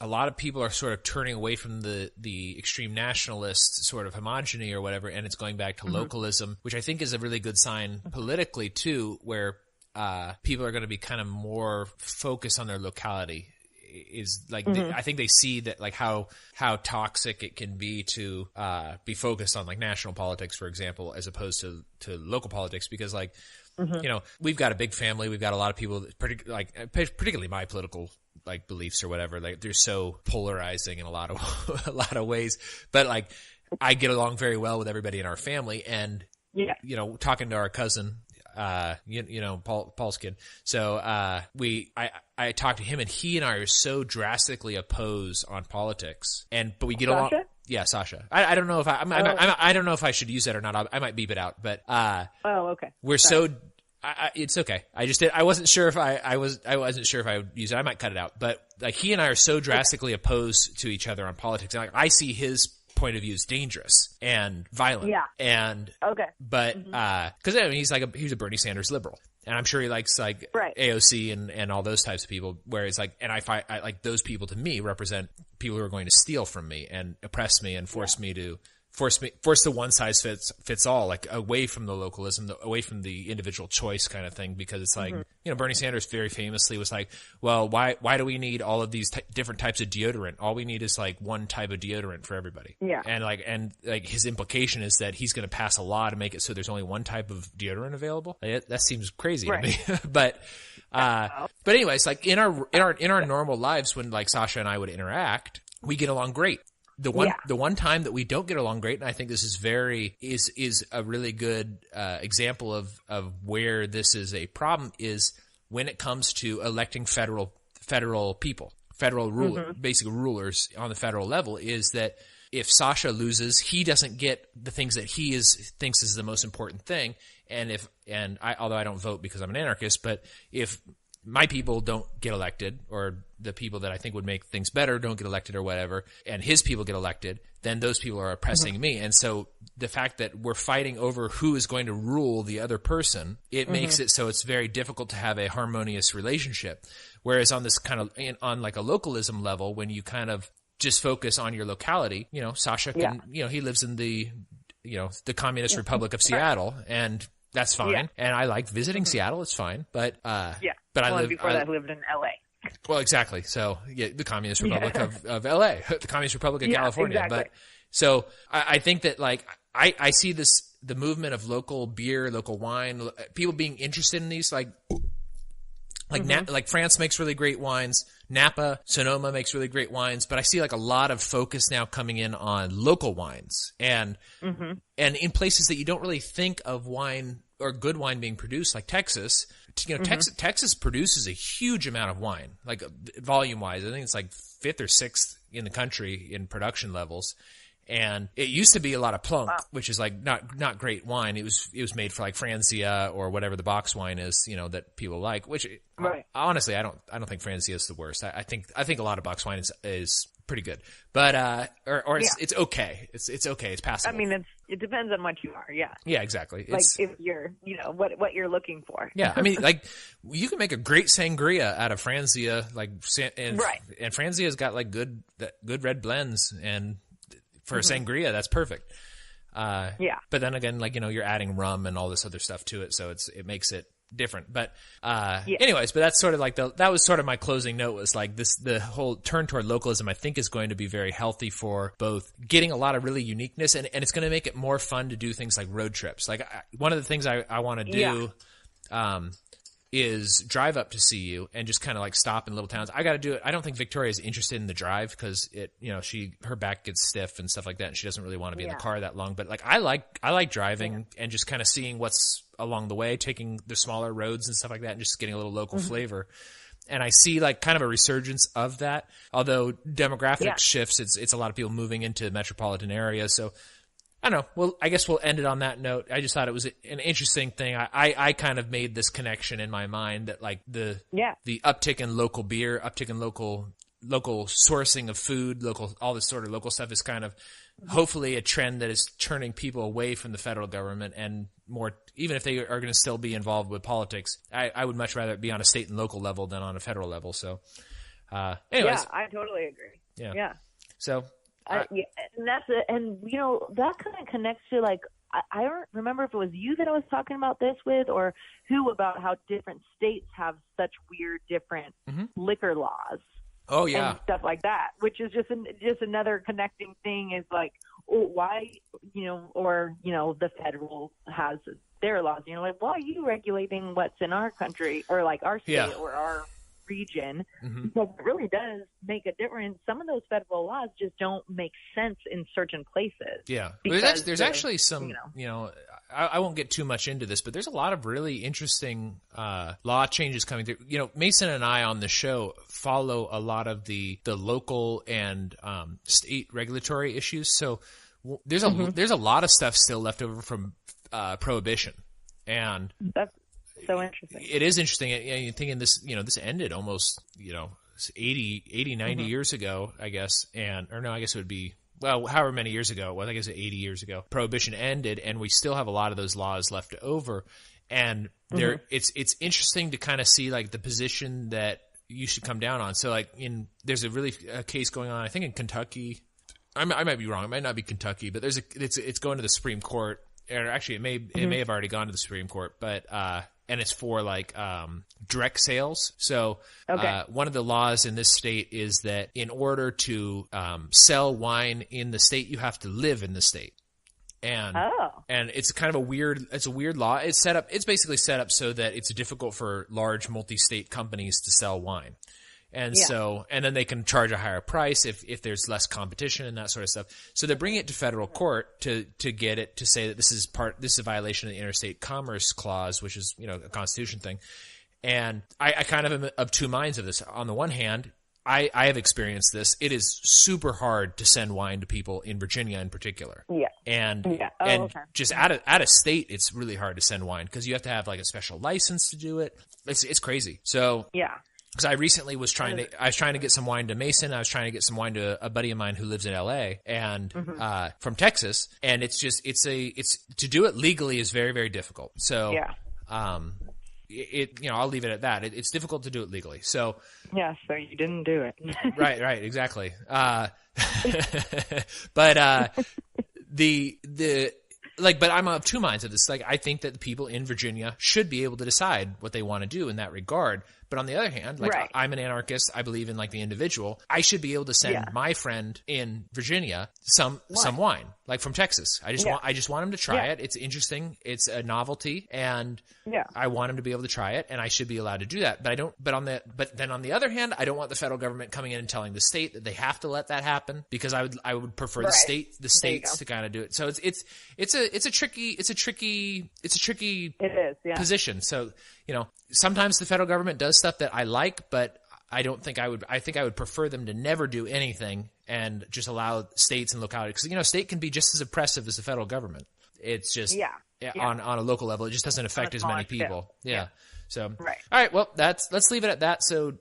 lot of people are sort of turning away from the extreme nationalist sort of homogeny or whatever, and it's going back to localism, which I think is a really good sign politically too, where people are going to be kind of more focused on their locality. Is like I think they see that like how toxic it can be to be focused on like national politics, for example, as opposed to local politics, because like we've got a big family, we've got a lot of people that particularly my political like beliefs or whatever, like they're so polarizing in a lot of ways, but like I get along very well with everybody in our family, and talking to our cousin, Paul's kid. So, I talked to him, and he and I are so drastically opposed on politics, but we get along. Yeah, Sasha. I don't know if I don't know if I should use that or not. I might beep it out, but, okay. We're Sorry. It's okay. I wasn't sure if I wasn't sure if I would use it. I might cut it out, but like he and I are so drastically opposed to each other on politics. And like I see his point of view is dangerous and violent. Yeah. And but because he's a Bernie Sanders liberal, and I'm sure he likes like AOC and all those types of people. Whereas like, and I like those people to me represent people who are going to steal from me and oppress me and force the one size fits all, like away from the localism, away from the individual choice kind of thing. Because it's like, Bernie Sanders very famously was like, well, why do we need all of these different types of deodorant? All we need is like one type of deodorant for everybody. Yeah. And his implication is that he's going to pass a law to make it so there's only one type of deodorant available. That seems crazy to me. But anyways, like in our normal lives, when like Sasha and I would interact, we get along great. The one time that we don't get along great, and I think this is is a really good example of where this is a problem, is when it comes to electing federal people, basic rulers on the federal level. Is that if Sasha loses, he doesn't get the things that he thinks is the most important thing, although I don't vote because I'm an anarchist, but if my people don't get elected, or the people that I think would make things better don't get elected or whatever, and his people get elected, then those people are oppressing me. And so the fact that we're fighting over who is going to rule the other person, it makes it so it's very difficult to have a harmonious relationship. Whereas on this kind of, on like a localism level, when you kind of just focus on your locality, Sasha can, he lives in the Communist Republic of Seattle, and that's fine. Yeah. And I like visiting Seattle. It's fine. But, but I lived in LA. Well, exactly. So the Communist Republic of LA, the Communist Republic of California. Exactly. But so I think that like, I see the movement of local beer, local wine, people being interested in these, like Like like France makes really great wines. Napa, Sonoma makes really great wines, but I see like a lot of focus now coming in on local wines and in places that you don't really think of wine or good wine being produced, like Texas. Texas produces a huge amount of wine, like volume wise. I think it's like 5th or 6th in the country in production levels. And it used to be a lot of plunk, which is like not great wine. It was made for like Franzia or whatever the box wine is, that people like. Which honestly, I don't think Franzia is the worst. I think a lot of box wine is pretty good, but it's okay. It's okay. It's passable. I mean, it depends on what you are. Yeah. Yeah, exactly. Like if you're, what you're looking for. Yeah, I mean, like you can make a great sangria out of Franzia, and Franzia's got like good red blends and. For a sangria, that's perfect. But then again, like, you're adding rum and all this other stuff to it, so it makes it different. But anyways, but that's sort of like that was sort of my closing note, was like the whole turn toward localism, I think, is going to be very healthy for both getting a lot of really uniqueness, and it's going to make it more fun to do things like road trips. Like one of the things I want to do is drive up to see you and just kind of like stop in little towns. I got to do it. I don't think Victoria is interested in the drive because her back gets stiff and stuff like that, and she doesn't really want to be in the car that long. But like I like driving and just kind of seeing what's along the way, taking the smaller roads and stuff like that, and just getting a little local flavor. And I see like kind of a resurgence of that. Although demographic shifts, it's a lot of people moving into metropolitan areas. So I don't know. Well, I guess we'll end it on that note. I just thought it was an interesting thing. I kind of made this connection in my mind that like the uptick in local beer, uptick in local sourcing of food, all this sort of local stuff is kind of hopefully a trend that is turning people away from the federal government and more, even if they are going to still be involved with politics. I would much rather it be on a state and local level than on a federal level. So, anyways. Yeah, I totally agree. Yeah. So. And that's it. And that kind of connects to like I don't remember if it was you that I was talking about this with or who, about how different states have such weird different liquor laws. Oh yeah, and stuff like that, which is just another connecting thing. Is like, why the federal has their laws. Like, why are you regulating what's in our country or like our state or our region? Because it really does make a difference. Some of those federal laws just don't make sense in certain places. Yeah, there's actually some, I won't get too much into this, but there's a lot of really interesting law changes coming through. Mason and I on the show follow a lot of the local and state regulatory issues. So there's a lot of stuff still left over from prohibition, and that's so interesting. It is interesting. You're thinking this, this ended almost, 80, 90 years ago, I guess. I guess it would be, well, however many years ago. Well, I guess 80 years ago, Prohibition ended, and we still have a lot of those laws left over. And it's interesting to kind of see like the position that you should come down on. So like there's a case going on, I think in Kentucky. I might be wrong. It might not be Kentucky, but it's going to the Supreme Court. Or actually, it may have already gone to the Supreme Court, but and it's for like direct sales. So one of the laws in this state is that in order to sell wine in the state, you have to live in the state. And it's kind of a weird law. It's basically set up so that it's difficult for large multi-state companies to sell wine. And and then they can charge a higher price if there's less competition and that sort of stuff. So they're bringing it to federal court to get it to say that this is a violation of the Interstate Commerce Clause, which is, a Constitution thing. And I kind of am of two minds of this. On the one hand, I have experienced this. It is super hard to send wine to people in Virginia in particular. Yeah. And just out of state, it's really hard to send wine because you have to have like a special license to do it. It's crazy. So because I recently was trying to get some wine to Mason. I was trying to get some wine to a buddy of mine who lives in LA and from Texas. And it's to do it legally is very, very difficult. So I'll leave it at that. It's difficult to do it legally. So so you didn't do it. right, exactly. But but I'm of two minds of this. Like, I think that the people in Virginia should be able to decide what they want to do in that regard. But on the other hand, like Right. I'm an anarchist. I believe in like the individual. I should be able to send my friend in Virginia some wine, like from Texas. I just want him to try it. It's interesting. It's a novelty, and I want him to be able to try it, and I should be allowed to do that. But I don't. But then on the other hand, I don't want the federal government coming in and telling the state that they have to let that happen, because I would prefer the states to kind of do it. So it's a tricky position. So, sometimes the federal government does stuff that I like, but I think I would prefer them to never do anything and just allow states and localities, because state can be just as oppressive as the federal government. It's just on a local level, it just doesn't affect as many people. Yeah. So, all right, well, let's leave it at that. So,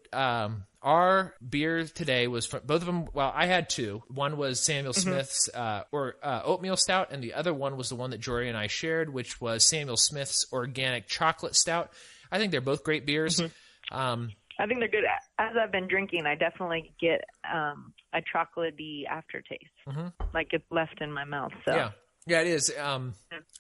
our beer today was from both of them. Well, I had two. One was Samuel Smith's Oatmeal Stout, and the other one was the one that Jorie and I shared, which was Samuel Smith's Organic Chocolate Stout. I think they're both great beers. I think they're good. As I've been drinking, I definitely get a chocolatey aftertaste, like it's left in my mouth. So. Yeah, it is.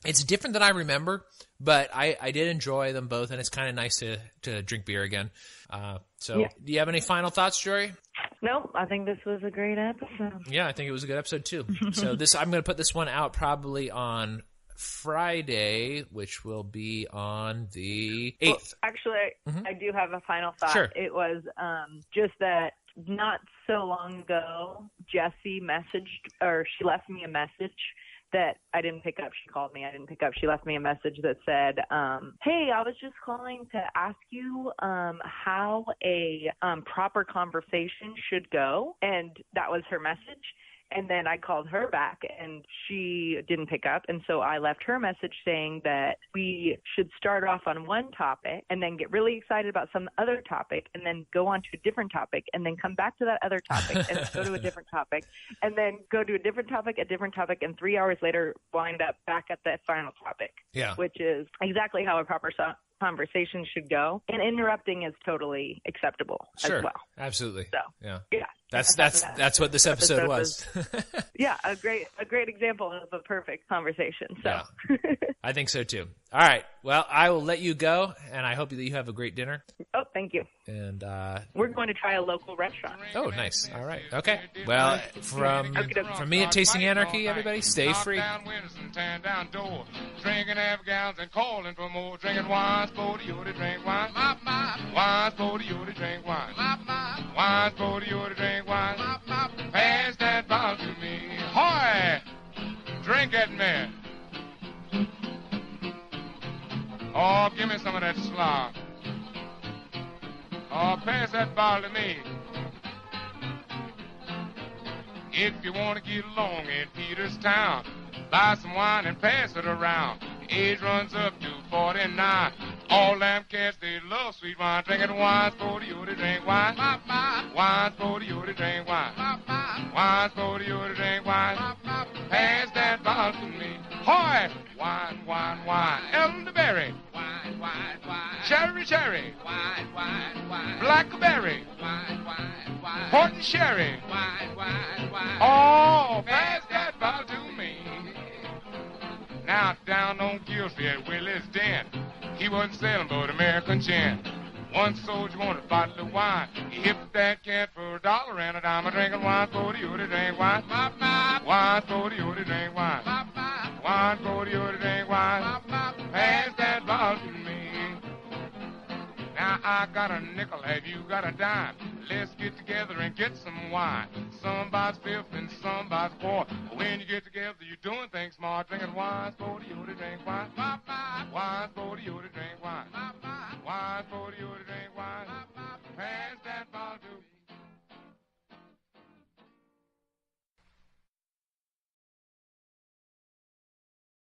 It's different than I remember, but I did enjoy them both, and it's kind of nice to drink beer again. Do you have any final thoughts, Jorie? Nope, I think this was a great episode. Yeah, I think it was a good episode too. So I'm going to put this one out probably on Friday, which will be on the 8th. Well, actually, I do have a final thought. Sure. It was just that not so long ago, Jessie she left me a message that I didn't pick up. She called me. I didn't pick up. She left me a message that said, hey, I was just calling to ask you how a proper conversation should go. And that was her message. And then I called her back, and she didn't pick up. And so I left her a message saying that we should start off on one topic and then get really excited about some other topic and then go on to a different topic and then come back to that other topic and go to a different topic and then go to a different topic, and 3 hours later wind up back at that final topic, which is exactly how a proper conversation should go. And interrupting is totally acceptable as well. Absolutely. So, yeah. That's what this episode was. A great example of a perfect conversation. So I think so too. All right. Well, I will let you go, and I hope that you have a great dinner. Oh, thank you. And we're going to try a local restaurant. Oh, nice. All right. Okay. Well, from me at Tasting Anarchy, everybody, stay free. Drinking half gallons and calling for more. Drinking wine, sporty, you to drink wine. Wine, sporty, you to drink wine. Wine, sporty, you to drink wine. Pass that bottle to me. Hoy! Drink at me. Oh, give me some of that slop. Oh, pass that bottle to me. If you want to get along in Peterstown, buy some wine and pass it around. The age runs up to 49. All them cats, they love sweet wine. Drinking wine, sporty, you to drink wine. Wine, sporty, you to drink wine. Wine, sporty, you to drink wine. Pass that bottle to me. Hoy! Wine, wine, wine. Elderberry. Wine, wine, wine. Cherry, cherry. Wine, wine, wine. Blackberry. Wine, wine, wine. Port and sherry. Wine, wine, wine. Oh, pass that bottle to me. Now down on Gill Street at Willie's Den, he wasn't selling but American gin. One soldier wanted a bottle of wine. He hipped that cat for $1 and a dime. Drinking wine, sporty, you to drink wine. Wine, sporty, you to drink wine. Wine, sporty, you to drink wine. Pass that bottle to me. Now I got a nickel, have you got a dime? Let's get together and get some wine. Somebody's fifth and somebody's fourth. But when you get together, you're doing things smart. Drinking wine, sporty, you to drink wine. Wine, sporty, you to drink wine. Wine, sporty, you to